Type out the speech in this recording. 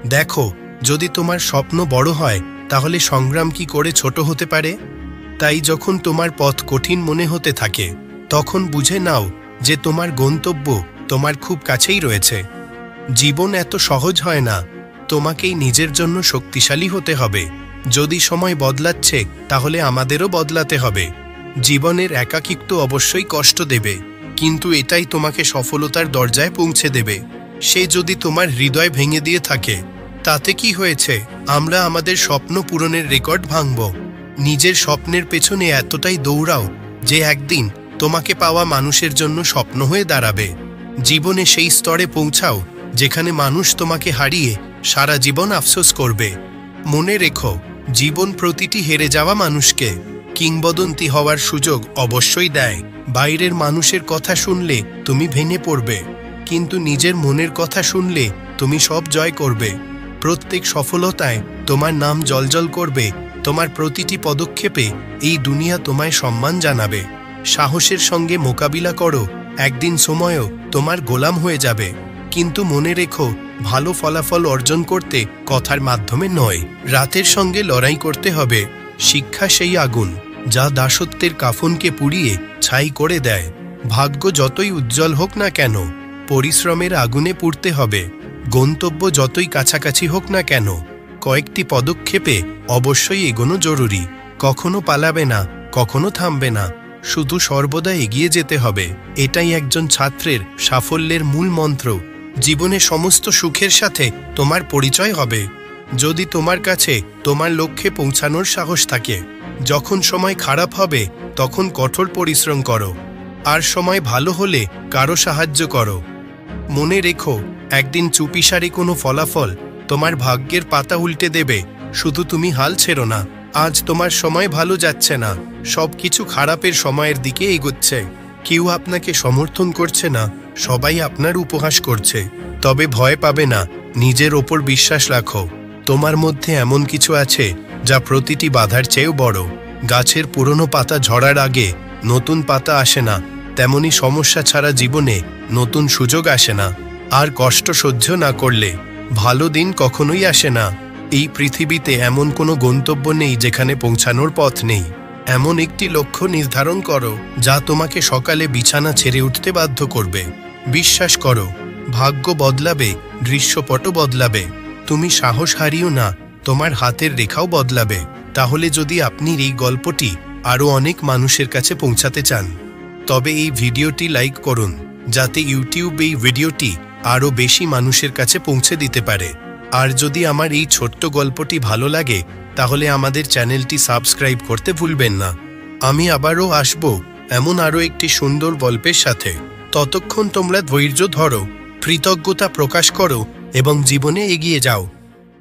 দেখো, যদি তোমার স্বপ্ন বড় হয় তাহলে সংগ্রাম কি করে ছোট হতে পারে? তাই যখন তোমার পথ কঠিন মনে হতে থাকে তখন বুঝে নাও যে তোমার গন্তব্য তোমার খুব কাছেই রয়েছে। জীবন এত সহজ হয় না, তোমাকেই নিজের জন্য শক্তিশালী হতে হবে। যদি সময় বদলাচ্ছে তাহলে আমাদেরও বদলাতে হবে। জীবনের একাকিত্ব অবশ্যই কষ্ট দেবে, কিন্তু এটাই তোমাকে সফলতার দরজায় পৌঁছে দেবে। সে যদি তোমার হৃদয় ভেঙে দিয়ে থাকে তাতে কি হয়েছে? আমরা আমাদের স্বপ্ন পূরণের রেকর্ড ভাঙব। নিজের স্বপ্নের পেছনে এতটাই দৌড়াও যে একদিন তোমাকে পাওয়া মানুষের জন্য স্বপ্ন হয়ে দাঁড়াবে। জীবনে সেই স্তরে পৌঁছাও যেখানে মানুষ তোমাকে হারিয়ে সারা জীবন আফসোস করবে। মনে রেখো, জীবন প্রতিটি হেরে যাওয়া মানুষকে কিংবদন্তি হওয়ার সুযোগ অবশ্যই দেয়। বাইরের মানুষের কথা শুনলে তুমি ভেঙে পড়বে, কিন্তু নিজের মনের কথা শুনলে তুমি সব জয় করবে। প্রত্যেক সফলতায় তোমার নাম জ্বলজ্বল করবে। তোমার প্রতিটি পদক্ষেপে এই দুনিয়া তোমায় সম্মান জানাবে। সাহসের সঙ্গে মোকাবিলা করো, একদিন সময়ও তোমার গোলাম হয়ে যাবে। কিন্তু মনে রেখো, ভালো ফলাফল অর্জন করতে কথার মাধ্যমে নয়, রাতের সঙ্গে লড়াই করতে হবে। শিক্ষা সেই আগুন যা দাসত্বের কাফনকে পুড়িয়ে ছাই করে দেয়। ভাগ্য যতই উজ্জ্বল হোক না কেন, পরিশ্রমের আগুনে পুড়তে হবে। গন্তব্য যতই কাছাকাছি হোক না কেন, কয়েকটি পদক্ষেপে অবশ্যই এগোনো জরুরি। কখনো পালাবে না, কখনো থামবে না, শুধু সর্বদা এগিয়ে যেতে হবে। এটাই একজন ছাত্রের সাফল্যের মূল মন্ত্র। জীবনে সমস্ত সুখের সাথে তোমার পরিচয় হবে যদি তোমার কাছে তোমার লক্ষ্যে পৌঁছানোর সাহস থাকে। যখন সময় খারাপ হবে তখন কঠোর পরিশ্রম করো, আর সময় ভালো হলে কারো সাহায্য করো। মনে রেখো, একদিন চুপিসারে কোনো ফলাফল তোমার ভাগ্যের পাতা উল্টে দেবে। শুধু তুমি হাল ছেড়ো না। আজ তোমার সময় ভালো যাচ্ছে না, সবকিছু খারাপের সময়ের দিকে এগোচ্ছে। কেউ আপনাকে সমর্থন করছে না, সবাই আপনার উপহাস করছে। তবে ভয় পাবে না, নিজের ওপর বিশ্বাস রাখো। তোমার মধ্যে এমন কিছু আছে যা প্রতিটি বাধার চেয়েও বড়। গাছের পুরনো পাতা ঝরার আগে নতুন পাতা আসে না, তেমনি সমস্যা ছাড়া জীবনে নতুন সুযোগ আসে না। আর কষ্ট সহ্য না করলে ভালো দিন কখনোই আসে না। এই পৃথিবীতে এমন কোনো গন্তব্য নেই যেখানে পৌঁছানোর পথ নেই। এমন একটি লক্ষ্য নির্ধারণ করো যা তোমাকে সকালে বিছানা ছেড়ে উঠতে বাধ্য করবে। বিশ্বাস করো, ভাগ্য বদলাবে, দৃশ্যপটও বদলাবে। তুমি সাহস হারিও না, তোমার হাতের রেখাও বদলাবে। তাহলে যদি আপনি এই গল্পটি আরও অনেক মানুষের কাছে পৌঁছাতে চান তবে এই ভিডিওটি লাইক করুন, যাতে ইউটিউব এই ভিডিওটি আরও বেশি মানুষের কাছে পৌঁছে দিতে পারে। আর যদি আমার এই ছোট্ট গল্পটি ভালো লাগে তাহলে আমাদের চ্যানেলটি সাবস্ক্রাইব করতে ভুলবেন না। আমি আবারও আসব এমন আরও একটি সুন্দর গল্পের সাথে। ততক্ষণ তোমরা ধৈর্য ধরো, কৃতজ্ঞতা প্রকাশ করো এবং জীবনে এগিয়ে যাও।